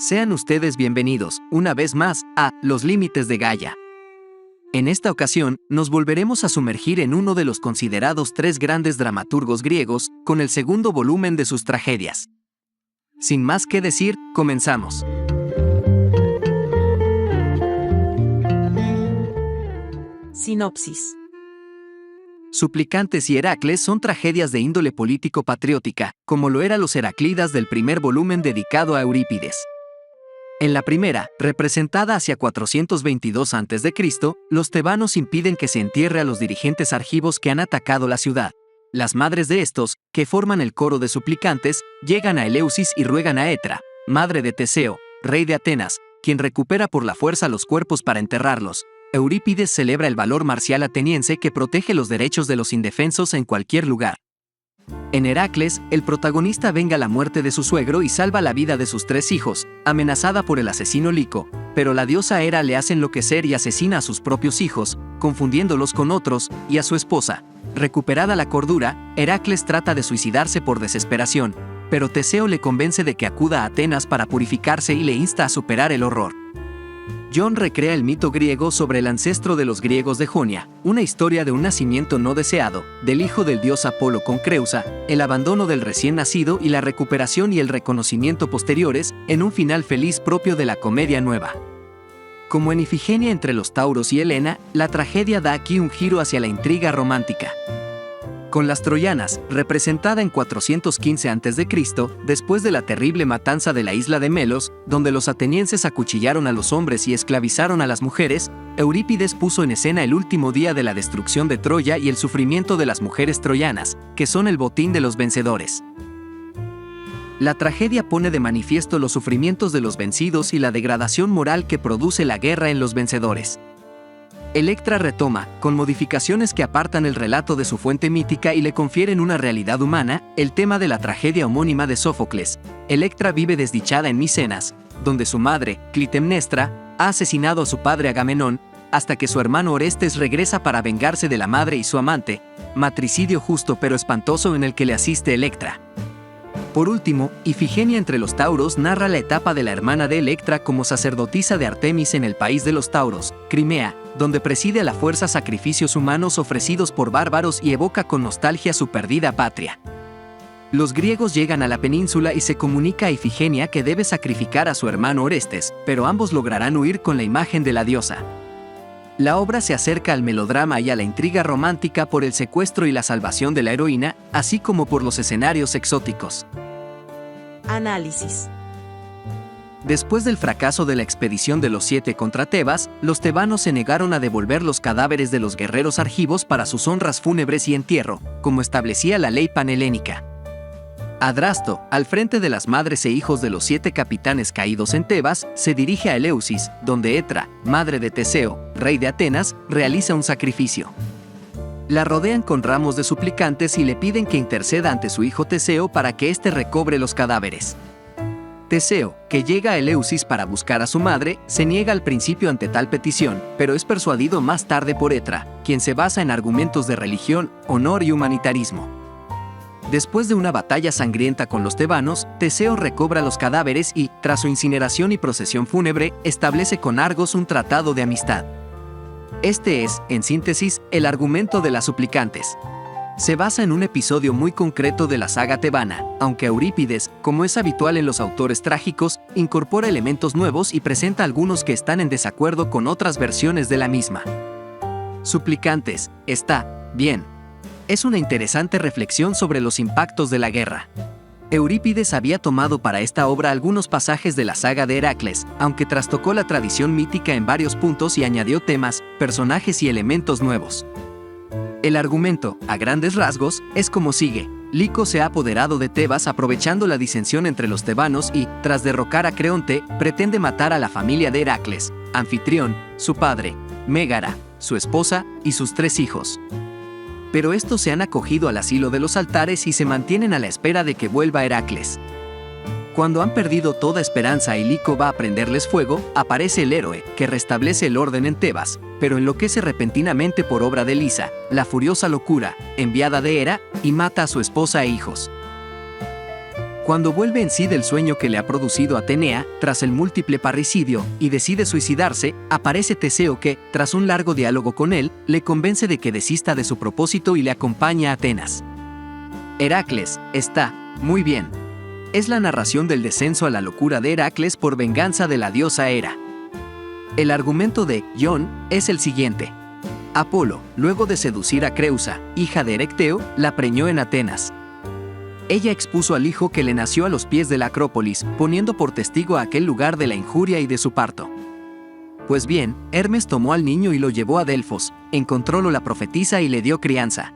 Sean ustedes bienvenidos, una vez más, a Los Límites de Gaia. En esta ocasión, nos volveremos a sumergir en uno de los considerados tres grandes dramaturgos griegos, con el segundo volumen de sus tragedias. Sin más que decir, comenzamos. Sinopsis. Suplicantes y Heracles son tragedias de índole político-patriótica, como lo eran los Heraclidas del primer volumen dedicado a Eurípides. En la primera, representada hacia 422 a.C., los tebanos impiden que se entierre a los dirigentes argivos que han atacado la ciudad. Las madres de estos, que forman el coro de suplicantes, llegan a Eleusis y ruegan a Etra, madre de Teseo, rey de Atenas, quien recupera por la fuerza los cuerpos para enterrarlos. Eurípides celebra el valor marcial ateniense que protege los derechos de los indefensos en cualquier lugar. En Heracles, el protagonista venga la muerte de su suegro y salva la vida de sus tres hijos, amenazada por el asesino Lico, pero la diosa Hera le hace enloquecer y asesina a sus propios hijos, confundiéndolos con otros, y a su esposa. Recuperada la cordura, Heracles trata de suicidarse por desesperación, pero Teseo le convence de que acuda a Atenas para purificarse y le insta a superar el horror. John recrea el mito griego sobre el ancestro de los griegos de Jonia, una historia de un nacimiento no deseado, del hijo del dios Apolo con Creusa, el abandono del recién nacido y la recuperación y el reconocimiento posteriores, en un final feliz propio de la comedia nueva. Como en Ifigenia entre los Tauros y Helena, la tragedia da aquí un giro hacia la intriga romántica. Con las troyanas, representada en 415 a.C., después de la terrible matanza de la isla de Melos, donde los atenienses acuchillaron a los hombres y esclavizaron a las mujeres, Eurípides puso en escena el último día de la destrucción de Troya y el sufrimiento de las mujeres troyanas, que son el botín de los vencedores. La tragedia pone de manifiesto los sufrimientos de los vencidos y la degradación moral que produce la guerra en los vencedores. Electra retoma, con modificaciones que apartan el relato de su fuente mítica y le confieren una realidad humana, el tema de la tragedia homónima de Sófocles. Electra vive desdichada en Micenas, donde su madre, Clitemnestra, ha asesinado a su padre Agamenón, hasta que su hermano Orestes regresa para vengarse de la madre y su amante, matricidio justo pero espantoso en el que le asiste Electra. Por último, Ifigenia entre los Tauros narra la etapa de la hermana de Electra como sacerdotisa de Artemis en el país de los Tauros, Crimea, donde preside a la fuerza sacrificios humanos ofrecidos por bárbaros y evoca con nostalgia su perdida patria. Los griegos llegan a la península y se comunica a Ifigenia que debe sacrificar a su hermano Orestes, pero ambos lograrán huir con la imagen de la diosa. La obra se acerca al melodrama y a la intriga romántica por el secuestro y la salvación de la heroína, así como por los escenarios exóticos. Análisis. Después del fracaso de la expedición de los 7 contra Tebas, los tebanos se negaron a devolver los cadáveres de los guerreros argivos para sus honras fúnebres y entierro, como establecía la ley panhelénica. Adrasto, al frente de las madres e hijos de los 7 capitanes caídos en Tebas, se dirige a Eleusis, donde Etra, madre de Teseo, rey de Atenas, realiza un sacrificio. La rodean con ramos de suplicantes y le piden que interceda ante su hijo Teseo para que éste recobre los cadáveres. Teseo, que llega a Eleusis para buscar a su madre, se niega al principio ante tal petición, pero es persuadido más tarde por Etra, quien se basa en argumentos de religión, honor y humanitarismo. Después de una batalla sangrienta con los tebanos, Teseo recobra los cadáveres y, tras su incineración y procesión fúnebre, establece con Argos un tratado de amistad. Este es, en síntesis, el argumento de las suplicantes. Se basa en un episodio muy concreto de la saga tebana, aunque Eurípides, como es habitual en los autores trágicos, incorpora elementos nuevos y presenta algunos que están en desacuerdo con otras versiones de la misma. Suplicantes, está bien. Es una interesante reflexión sobre los impactos de la guerra. Eurípides había tomado para esta obra algunos pasajes de la saga de Heracles, aunque trastocó la tradición mítica en varios puntos y añadió temas, personajes y elementos nuevos. El argumento, a grandes rasgos, es como sigue. Lico se ha apoderado de Tebas aprovechando la disensión entre los tebanos y, tras derrocar a Creonte, pretende matar a la familia de Heracles, Anfitrión, su padre, Mégara, su esposa y sus 3 hijos. Pero estos se han acogido al asilo de los altares y se mantienen a la espera de que vuelva Heracles. Cuando han perdido toda esperanza y Lico va a prenderles fuego, aparece el héroe, que restablece el orden en Tebas, pero enloquece repentinamente por obra de Lisa, la furiosa locura, enviada de Hera, y mata a su esposa e hijos. Cuando vuelve en sí del sueño que le ha producido Atenea, tras el múltiple parricidio, y decide suicidarse, aparece Teseo que, tras un largo diálogo con él, le convence de que desista de su propósito y le acompaña a Atenas. Heracles, está, muy bien. Es la narración del descenso a la locura de Heracles por venganza de la diosa Hera. El argumento de Ion es el siguiente. Apolo, luego de seducir a Creusa, hija de Erecteo, la preñó en Atenas. Ella expuso al hijo que le nació a los pies de la Acrópolis, poniendo por testigo a aquel lugar de la injuria y de su parto. Pues bien, Hermes tomó al niño y lo llevó a Delfos, encontrólo la profetisa y le dio crianza.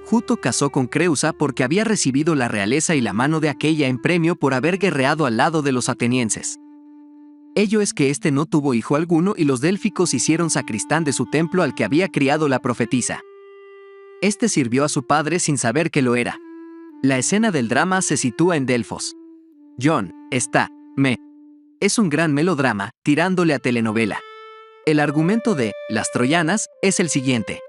Juto casó con Creusa porque había recibido la realeza y la mano de aquella en premio por haber guerreado al lado de los atenienses. Ello es que éste no tuvo hijo alguno y los délficos hicieron sacristán de su templo al que había criado la profetisa. Este sirvió a su padre sin saber que lo era. La escena del drama se sitúa en Delfos. Ion, está, me. Es un gran melodrama, tirándole a telenovela. El argumento de Las Troyanas es el siguiente.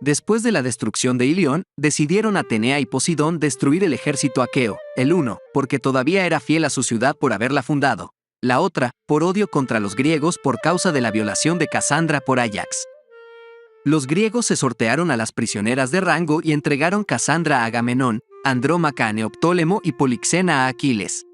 Después de la destrucción de Ilión, decidieron Atenea y Posidón destruir el ejército aqueo, el uno, porque todavía era fiel a su ciudad por haberla fundado, la otra, por odio contra los griegos por causa de la violación de Casandra por Áyax. Los griegos se sortearon a las prisioneras de rango y entregaron Casandra a Agamenón, Andrómaca a Neoptólemo y Polixena a Aquiles.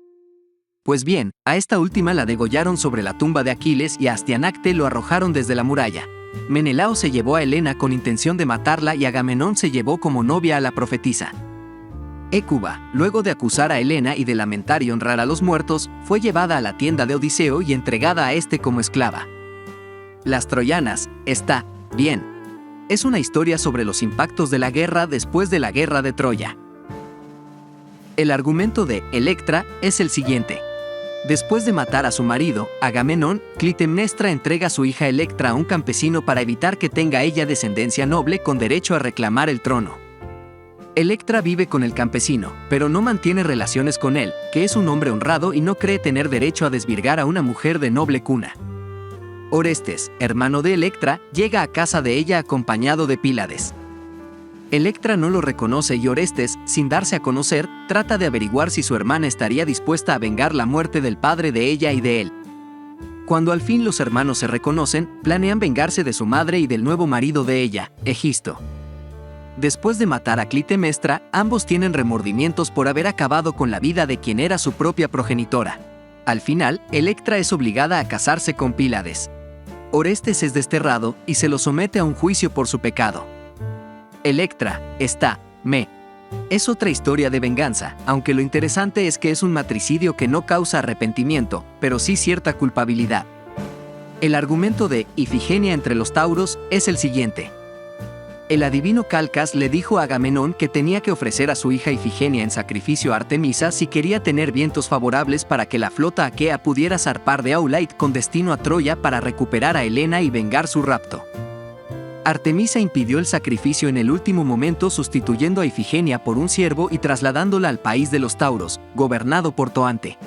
Pues bien, a esta última la degollaron sobre la tumba de Aquiles y a Astianacte lo arrojaron desde la muralla. Menelao se llevó a Helena con intención de matarla y Agamenón se llevó como novia a la profetisa. Hécuba, luego de acusar a Helena y de lamentar y honrar a los muertos, fue llevada a la tienda de Odiseo y entregada a este como esclava. Las Troyanas, está, bien. Es una historia sobre los impactos de la guerra después de la guerra de Troya. El argumento de Electra es el siguiente. Después de matar a su marido, Agamenón, Clitemnestra entrega a su hija Electra a un campesino para evitar que tenga ella descendencia noble con derecho a reclamar el trono. Electra vive con el campesino, pero no mantiene relaciones con él, que es un hombre honrado y no cree tener derecho a desvirgar a una mujer de noble cuna. Orestes, hermano de Electra, llega a casa de ella acompañado de Pílades. Electra no lo reconoce y Orestes, sin darse a conocer, trata de averiguar si su hermana estaría dispuesta a vengar la muerte del padre de ella y de él. Cuando al fin los hermanos se reconocen, planean vengarse de su madre y del nuevo marido de ella, Egisto. Después de matar a Clitemnestra, ambos tienen remordimientos por haber acabado con la vida de quien era su propia progenitora. Al final, Electra es obligada a casarse con Pílades. Orestes es desterrado y se lo somete a un juicio por su pecado. Electra, está, me. Es otra historia de venganza, aunque lo interesante es que es un matricidio que no causa arrepentimiento, pero sí cierta culpabilidad. El argumento de Ifigenia entre los tauros es el siguiente. El adivino Calcas le dijo a Agamenón que tenía que ofrecer a su hija Ifigenia en sacrificio a Artemisa si quería tener vientos favorables para que la flota aquea pudiera zarpar de Aulait con destino a Troya para recuperar a Helena y vengar su rapto. Artemisa impidió el sacrificio en el último momento sustituyendo a Ifigenia por un ciervo y trasladándola al país de los tauros, gobernado por Toante.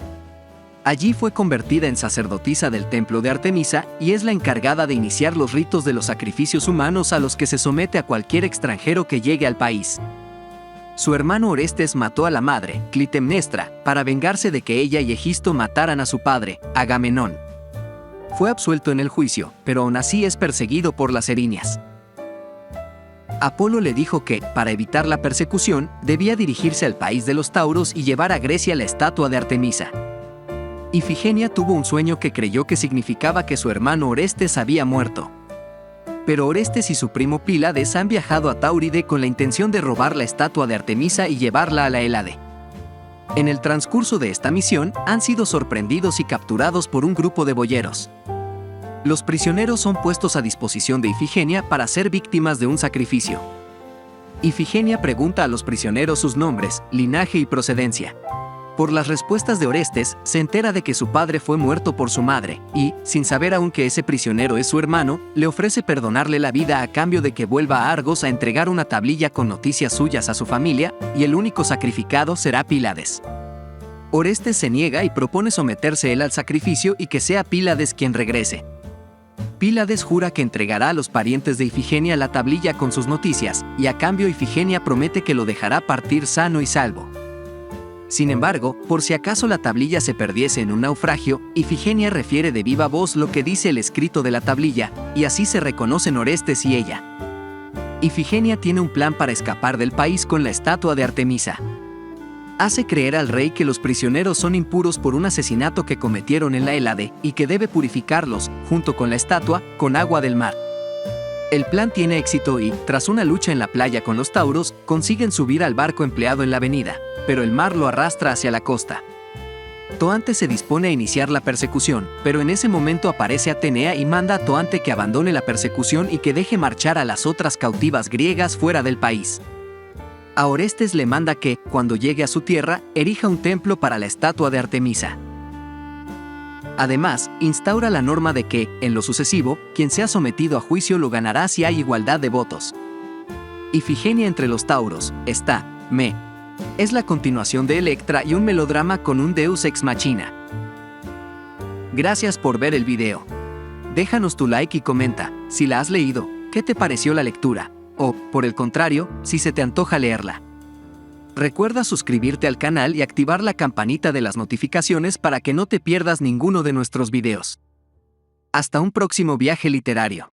Allí fue convertida en sacerdotisa del templo de Artemisa y es la encargada de iniciar los ritos de los sacrificios humanos a los que se somete a cualquier extranjero que llegue al país. Su hermano Orestes mató a la madre, Clitemnestra, para vengarse de que ella y Egisto mataran a su padre, Agamenón. Fue absuelto en el juicio, pero aún así es perseguido por las Erinias. Apolo le dijo que, para evitar la persecución, debía dirigirse al país de los tauros y llevar a Grecia la estatua de Artemisa. Ifigenia tuvo un sueño que creyó que significaba que su hermano Orestes había muerto. Pero Orestes y su primo Pílades han viajado a Táuride con la intención de robar la estatua de Artemisa y llevarla a la Hélade. En el transcurso de esta misión, han sido sorprendidos y capturados por un grupo de boyeros. Los prisioneros son puestos a disposición de Ifigenia para ser víctimas de un sacrificio. Ifigenia pregunta a los prisioneros sus nombres, linaje y procedencia. Por las respuestas de Orestes, se entera de que su padre fue muerto por su madre, y, sin saber aún que ese prisionero es su hermano, le ofrece perdonarle la vida a cambio de que vuelva a Argos a entregar una tablilla con noticias suyas a su familia, y el único sacrificado será Pílades. Orestes se niega y propone someterse él al sacrificio y que sea Pílades quien regrese. Pílades jura que entregará a los parientes de Ifigenia la tablilla con sus noticias, y a cambio Ifigenia promete que lo dejará partir sano y salvo. Sin embargo, por si acaso la tablilla se perdiese en un naufragio, Ifigenia refiere de viva voz lo que dice el escrito de la tablilla, y así se reconocen Orestes y ella. Ifigenia tiene un plan para escapar del país con la estatua de Artemisa. Hace creer al rey que los prisioneros son impuros por un asesinato que cometieron en la Hélade y que debe purificarlos, junto con la estatua, con agua del mar. El plan tiene éxito y, tras una lucha en la playa con los tauros, consiguen subir al barco empleado en la avenida, pero el mar lo arrastra hacia la costa. Toante se dispone a iniciar la persecución, pero en ese momento aparece Atenea y manda a Toante que abandone la persecución y que deje marchar a las otras cautivas griegas fuera del país. A Orestes le manda que, cuando llegue a su tierra, erija un templo para la estatua de Artemisa. Además, instaura la norma de que, en lo sucesivo, quien sea sometido a juicio lo ganará si hay igualdad de votos. Ifigenia entre los tauros, está, es la continuación de Electra y un melodrama con un deus ex machina. Gracias por ver el video. Déjanos tu like y comenta, si la has leído, ¿qué te pareció la lectura? O, por el contrario, si se te antoja leerla. Recuerda suscribirte al canal y activar la campanita de las notificaciones para que no te pierdas ninguno de nuestros videos. Hasta un próximo viaje literario.